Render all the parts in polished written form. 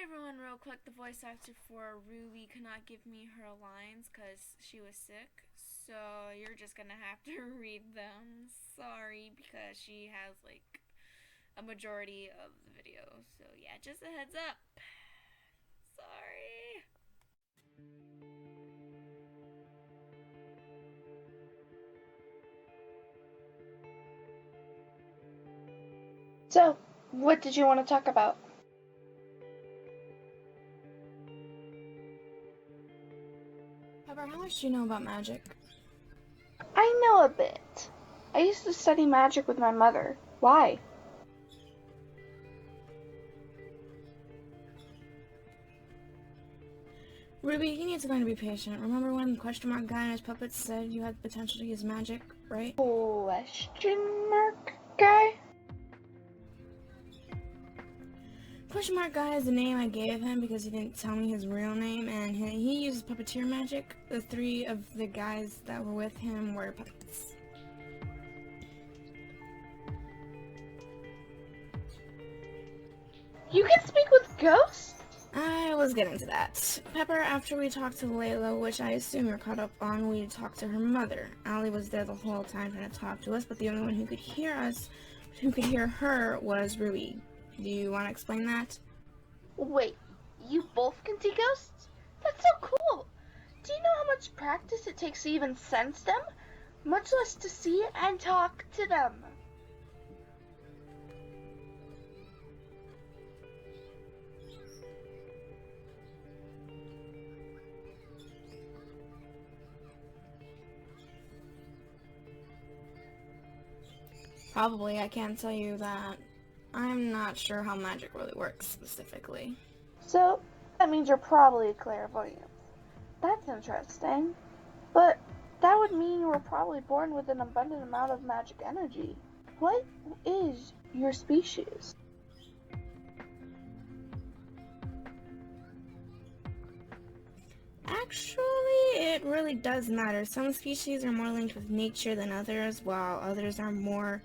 everyone, real quick, the voice actor for Ruby could not give me her lines because she was sick, so you're just gonna have to read them. Sorry, because she has like a majority of the video, so yeah, just a heads up. Sorry. So, what did you want to talk about? Pepper, how much do you know about magic? I know a bit. I used to study magic with my mother. Why? Ruby, you need to learn to be patient. Remember when the question mark guy and his puppets said you had the potential to use magic, right? Question mark guy? Question mark guy is the name I gave him because he didn't tell me his real name, and he uses puppeteer magic. The three of the guys that were with him were puppets. You can speak with ghosts? I was getting to that. Pepper, after we talked to Layla, which I assume you're caught up on, we talked to her mother. Allie was there the whole time trying to talk to us, but the only one who could hear us, who could hear her, was Ruby. Do you want to explain that? Wait, you both can see ghosts? That's so cool! Do you know how much practice it takes to even sense them? Much less to see and talk to them. Probably, I can't tell you that. I'm not sure how magic really works specifically. So, that means you're probably a clairvoyant. That's interesting. But that would mean you were probably born with an abundant amount of magic energy. What is your species? Actually, it really does matter. Some species are more linked with nature than others, while others are more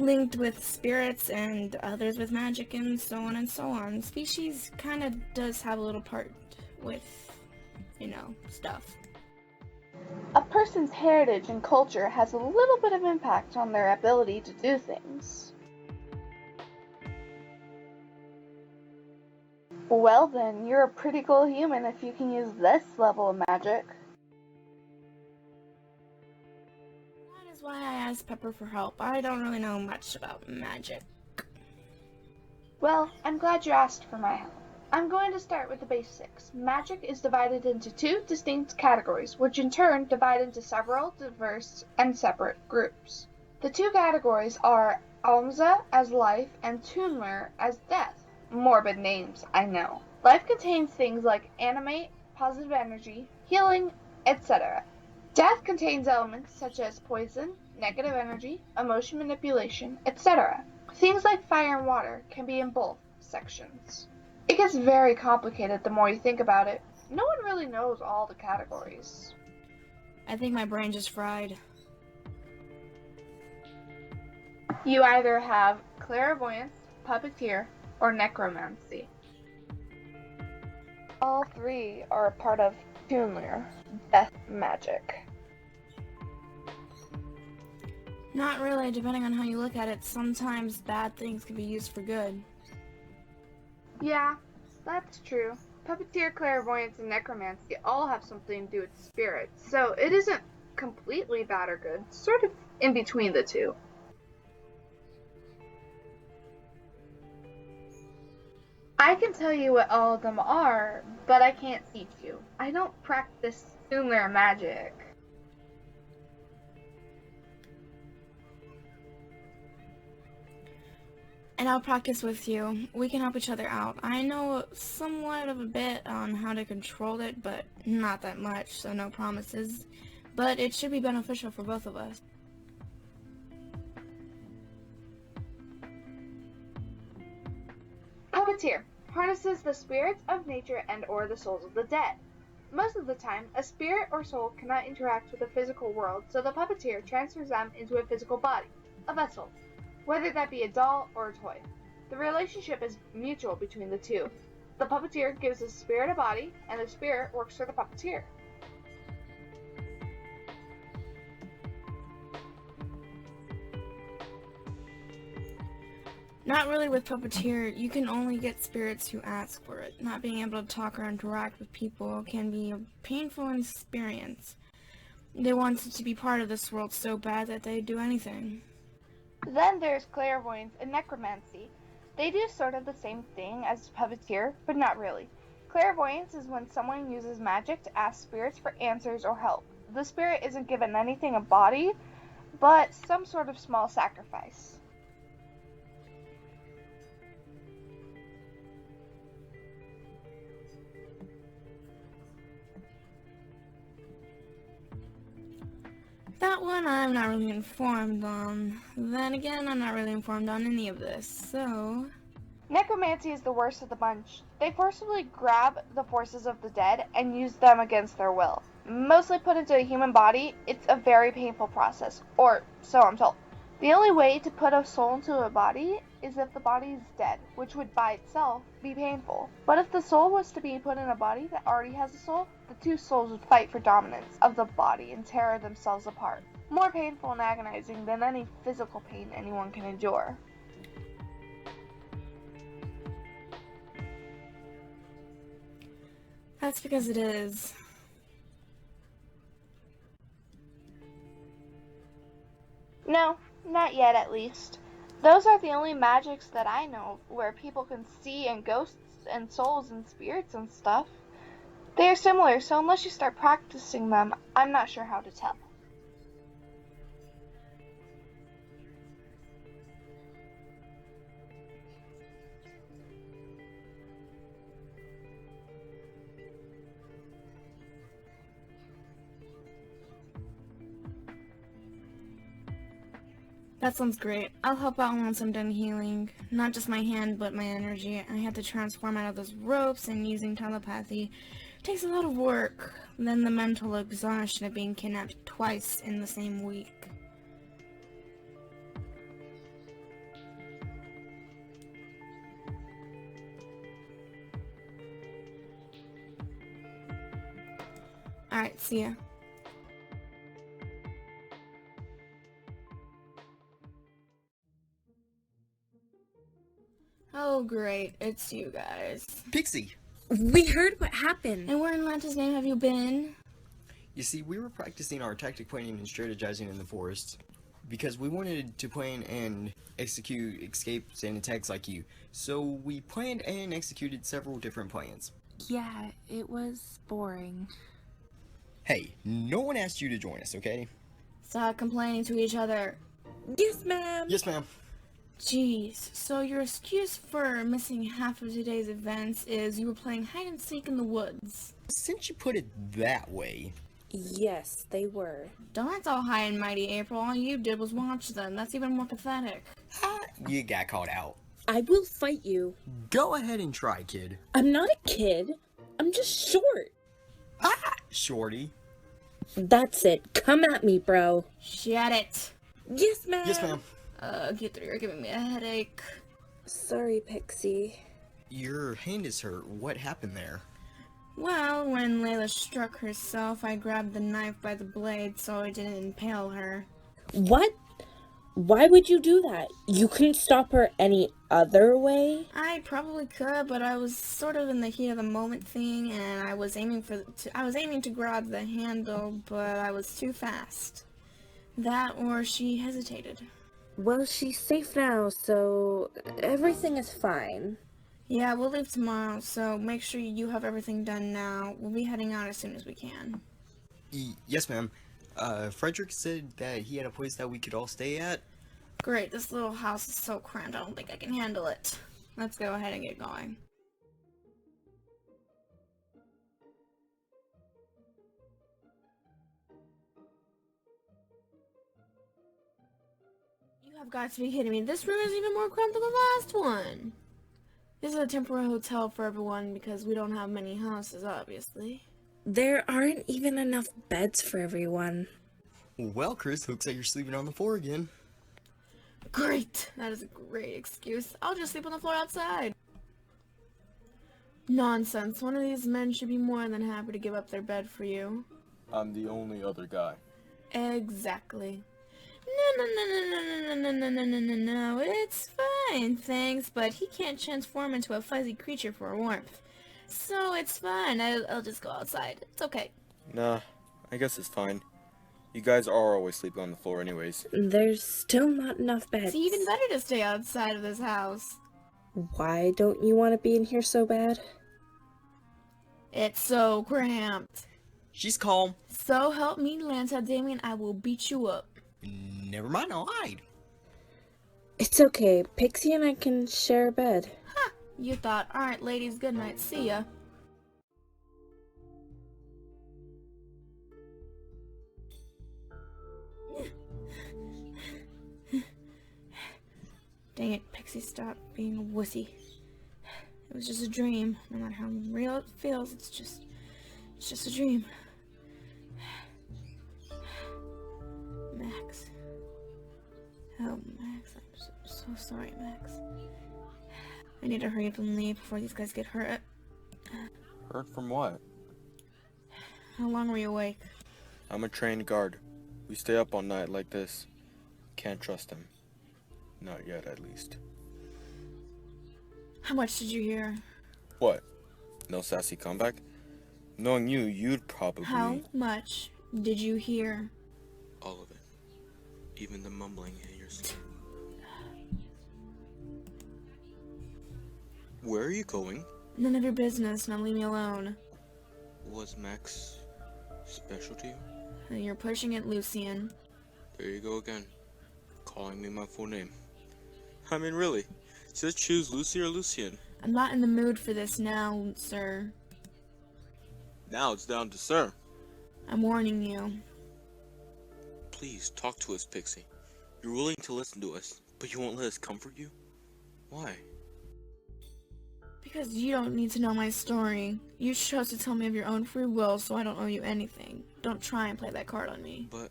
linked with spirits and others with magic and so on and so on. Species kind of does have a little part with, stuff. A person's heritage and culture has a little bit of impact on their ability to do things. Well then, you're a pretty cool human if you can use this level of magic. That is why I asked Pepper for help. I don't really know much about magic. Well, I'm glad you asked for my help. I'm going to start with the basics. Magic is divided into two distinct categories, which in turn divide into several diverse and separate groups. The two categories are Almza as life and Tunler as death. Morbid names, I know. Life contains things like animate, positive energy, healing, etc. Death contains elements such as poison, negative energy, emotion manipulation, etc. Things like fire and water can be in both sections. It gets very complicated the more you think about it. No one really knows all the categories. I think my brain just fried. You either have clairvoyance, puppeteer, or necromancy. All three are a part of Tunler, death magic. Not really, depending on how you look at it. Sometimes bad things can be used for good. Yeah, that's true. Puppeteer, clairvoyance, and necromancy all have something to do with spirits, so it isn't completely bad or good, sort of in between the two. I can tell you what all of them are, but I can't teach you. I don't practice Tunler magic. And I'll practice with you. We can help each other out. I know somewhat of a bit on how to control it, but not that much, so no promises. But it should be beneficial for both of us. Puppeteer harnesses the spirits of nature and or the souls of the dead. Most of the time, a spirit or soul cannot interact with the physical world, so the puppeteer transfers them into a physical body, a vessel, whether that be a doll or a toy. The relationship is mutual between the two. The puppeteer gives the spirit a body, and the spirit works for the puppeteer. Not really with puppeteer. You can only get spirits who ask for it. Not being able to talk or interact with people can be a painful experience. They want to be part of this world so bad that they'd do anything. Then there's clairvoyance and necromancy. They do sort of the same thing as puppeteer, but not really. Clairvoyance is when someone uses magic to ask spirits for answers or help. The spirit isn't given anything a body, but some sort of small sacrifice. That one I'm not really informed on. Then again, I'm not really informed on any of this, so... Necromancy is the worst of the bunch. They forcibly grab the forces of the dead and use them against their will. Mostly put into a human body, it's a very painful process, or so I'm told. The only way to put a soul into a body is if the body is dead, which would by itself be painful. But if the soul was to be put in a body that already has a soul, the two souls would fight for dominance of the body and tear themselves apart. More painful and agonizing than any physical pain anyone can endure. That's because it is. No, not yet at least. Those are the only magics that I know where people can see and ghosts and souls and spirits and stuff. They are similar, so unless you start practicing them, I'm not sure how to tell. That sounds great. I'll help out once I'm done healing. Not just my hand, but my energy. I had to transform out of those ropes, and using telepathy takes a lot of work. Then the mental exhaustion of being kidnapped twice in the same week. Alright, see ya. Oh great, it's you guys. Pixie! We heard what happened. And where in Lanta's name have you been? You see, we were practicing our tactic planning and strategizing in the forest because we wanted to plan and execute escapes and attacks like you. So we planned and executed several different plans. Yeah, it was boring. Hey, no one asked you to join us, okay? Stop complaining to each other. Yes, ma'am. Yes, ma'am. Jeez, so your excuse for missing half of today's events is you were playing hide and seek in the woods. Since you put it that way... Yes, they were. Don't act all high and mighty, April. All you did was watch them. That's even more pathetic. You got caught out. I will fight you. Go ahead and try, kid. I'm not a kid. I'm just short. Shorty. That's it. Come at me, bro. Shut it. Yes, ma'am. Yes, ma'am. Q3, you're giving me a headache. Sorry, Pixie. Your hand is hurt. What happened there? Well, when Layla struck herself, I grabbed the knife by the blade so it didn't impale her. What? Why would you do that? You couldn't stop her any other way? I probably could, but I was sort of in the heat of the moment thing, and I was aiming to grab the handle, but I was too fast. That or she hesitated. Well, she's safe now, so everything is fine. Yeah, we'll leave tomorrow, so make sure you have everything done now. We'll be heading out as soon as we can. Yes, ma'am. Frederick said that he had a place that we could all stay at. Great, this little house is so cramped, I don't think I can handle it. Let's go ahead and get going. You have got to be kidding me. This room is even more cramped than the last one. This is a temporary hotel for everyone because we don't have many houses, obviously. There aren't even enough beds for everyone. Well, Chris, looks like you're sleeping on the floor again. Great! That is a great excuse. I'll just sleep on the floor outside. Nonsense. One of these men should be more than happy to give up their bed for you. I'm the only other guy. Exactly. No, it's fine, thanks, but he can't transform into a fuzzy creature for warmth. So it's fine, I'll just go outside. It's okay. Nah, I guess it's fine. You guys are always sleeping on the floor anyways. There's still not enough beds. It's even better to stay outside of this house. Why don't you want to be in here so bad? It's so cramped. She's calm. So help me, Lanta Damien, I will beat you up. Never mind, I'll hide. It's okay. Pixie and I can share a bed. Ha! You thought. Alright, ladies, good night. See ya. Dang it, Pixie, stop being a wussy. It was just a dream. No matter how real it feels, it's just a dream. Max. Oh, Max, I'm so sorry, Max. I need to hurry up and leave before these guys get hurt. Hurt from what? How long were you awake? I'm a trained guard. We stay up all night like this. Can't trust him. Not yet, at least. How much did you hear? What? No sassy comeback? Knowing you, you'd probably... How much did you hear? All of it. Even the mumbling in your sleep. Where are you going? None of your business, now leave me alone. Was Max special to you? You're pushing it, Lucian. There you go again. Calling me my full name. I mean, really. Just choose Lucy or Lucian. I'm not in the mood for this now, sir. Now it's down to sir. I'm warning you. Please, talk to us, Pixie. You're willing to listen to us, but you won't let us comfort you? Why? Because you don't need to know my story. You chose to tell me of your own free will, so I don't owe you anything. Don't try and play that card on me. But,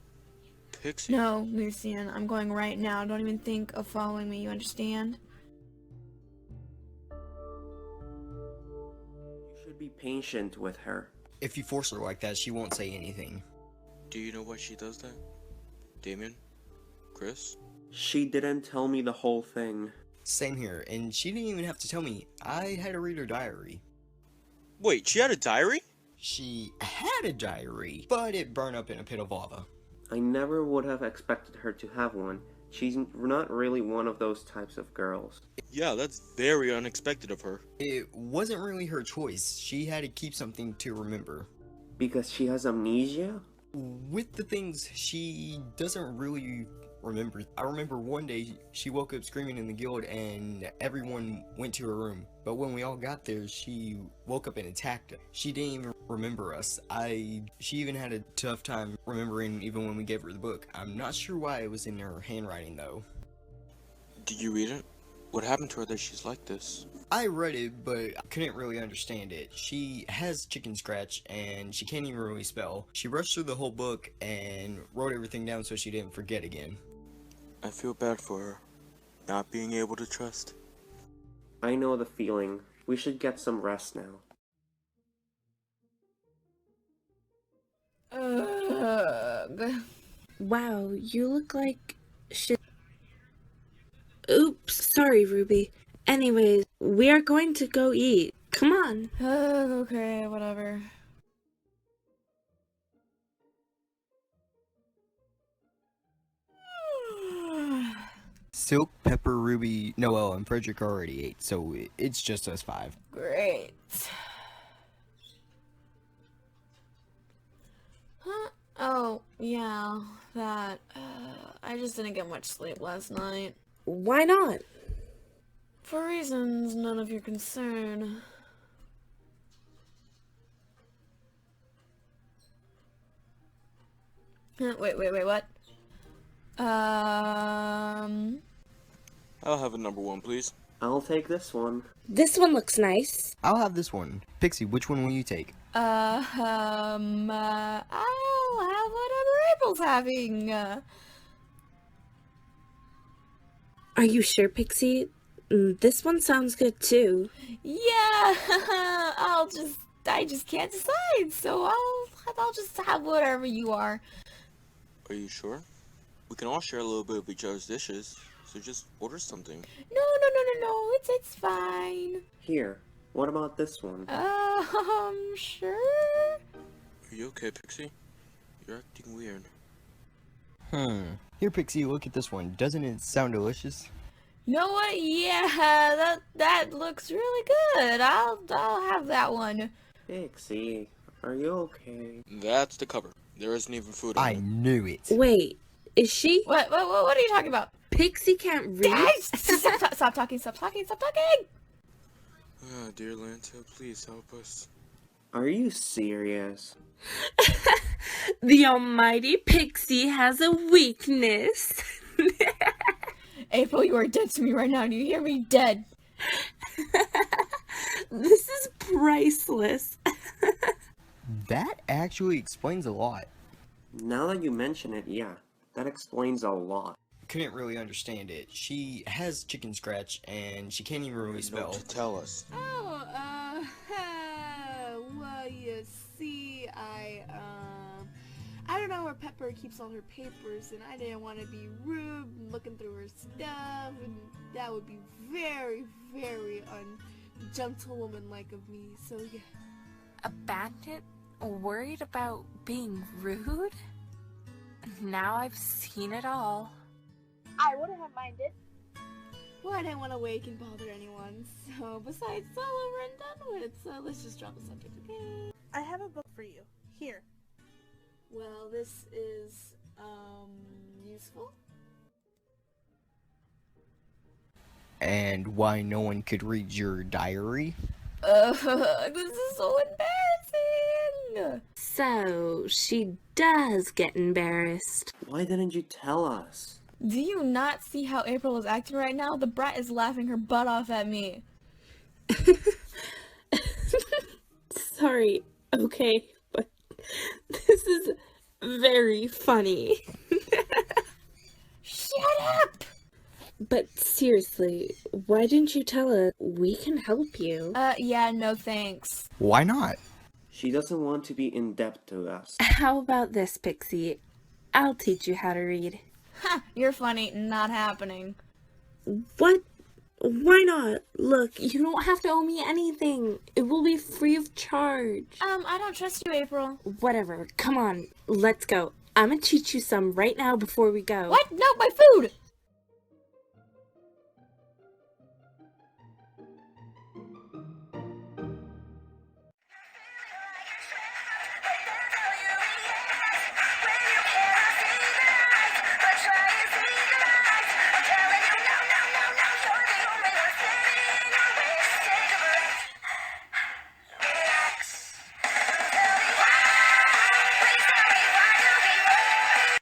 Pixie... No, Lucian, I'm going right now. Don't even think of following me, you understand? You should be patient with her. If you force her like that, she won't say anything. Do you know why she does that? Damien? Chris? She didn't tell me the whole thing. Same here, and she didn't even have to tell me. I had to read her diary. Wait, she had a diary? She had a diary, but it burned up in a pit of lava. I never would have expected her to have one. She's not really one of those types of girls. Yeah, that's very unexpected of her. It wasn't really her choice. She had to keep something to remember. Because she has amnesia? With the things she doesn't really remember. I remember one day she woke up screaming in the guild and everyone went to her room. But when we all got there, she woke up and attacked us. She didn't even remember us. She even had a tough time remembering even when we gave her the book. I'm not sure why it was in her handwriting though. Did you read it? What happened to her that she's like this? I read it, but I couldn't really understand it. She has chicken scratch, and she can't even really spell. She rushed through the whole book and wrote everything down so she didn't forget again. I feel bad for her, not being able to trust. I know the feeling. We should get some rest now. Ugh. Wow, you look like shit. Oops, sorry, Ruby. Anyways, we are going to go eat. Come on. Okay, whatever. Silk, Pepper, Ruby, Noelle, and Frederick already ate, so it's just us 5. Great. Huh? Oh, yeah, that. I just didn't get much sleep last night. Why not? For reasons none of your concern. Wait, what? I'll have a number 1, please. I'll take this one. This one looks nice. I'll have this one. Pixie, which one will you take? I'll have whatever April's having. Are you sure, Pixie? This one sounds good too. Yeah, I just can't decide, so I'll just have whatever you are. Are you sure? We can all share a little bit of each other's dishes, so just order something. No, it's fine. Here, what about this one? Sure? Are you okay, Pixie? You're acting weird. Here, Pixie, look at this one. Doesn't it sound delicious? You know what? Yeah, that looks really good. I'll have that one. Pixie, are you okay? That's the cover. There isn't even food on I it. knew it. Wait, is she? What are you talking about? Pixie can't read? Guys, stop talking. Ah, dear Lanta, please help us. Are you serious? The almighty Pixie has a weakness. April, you are dead to me right now. Do you hear me? Dead. This is priceless. That actually explains a lot. Now that you mention it, yeah, that explains a lot. Couldn't really understand it. She has chicken scratch, and she can't even really spell. To tell us. Oh, well, you see, I don't know where Pepper keeps all her papers, and I didn't want to be rude and looking through her stuff, and that would be very, very ungentlewoman-like of me, so yeah. A bandit? Worried about being rude? Now I've seen it all. I wouldn't have minded. Well, I didn't want to wake and bother anyone, so besides, it's all over and done with, so let's just drop the subject, okay? I have a book for you. Here. Well, this is, useful? And why no one could read your diary? This is so embarrassing. So, she does get embarrassed. Why didn't you tell us? Do you not see how April is acting right now? The brat is laughing her butt off at me. Sorry, okay, but this is very funny. Shut up! But seriously, why didn't you tell us? We can help you. Yeah, no thanks. Why not? She doesn't want to be in debt to us. How about this, Pixie? I'll teach you how to read. Ha! You're funny. Not happening. What? Why not? Look, you don't have to owe me anything. It will be free of charge. I don't trust you, April. Whatever. Come on, let's go. I'm gonna teach you some right now before we go. What? No, my food!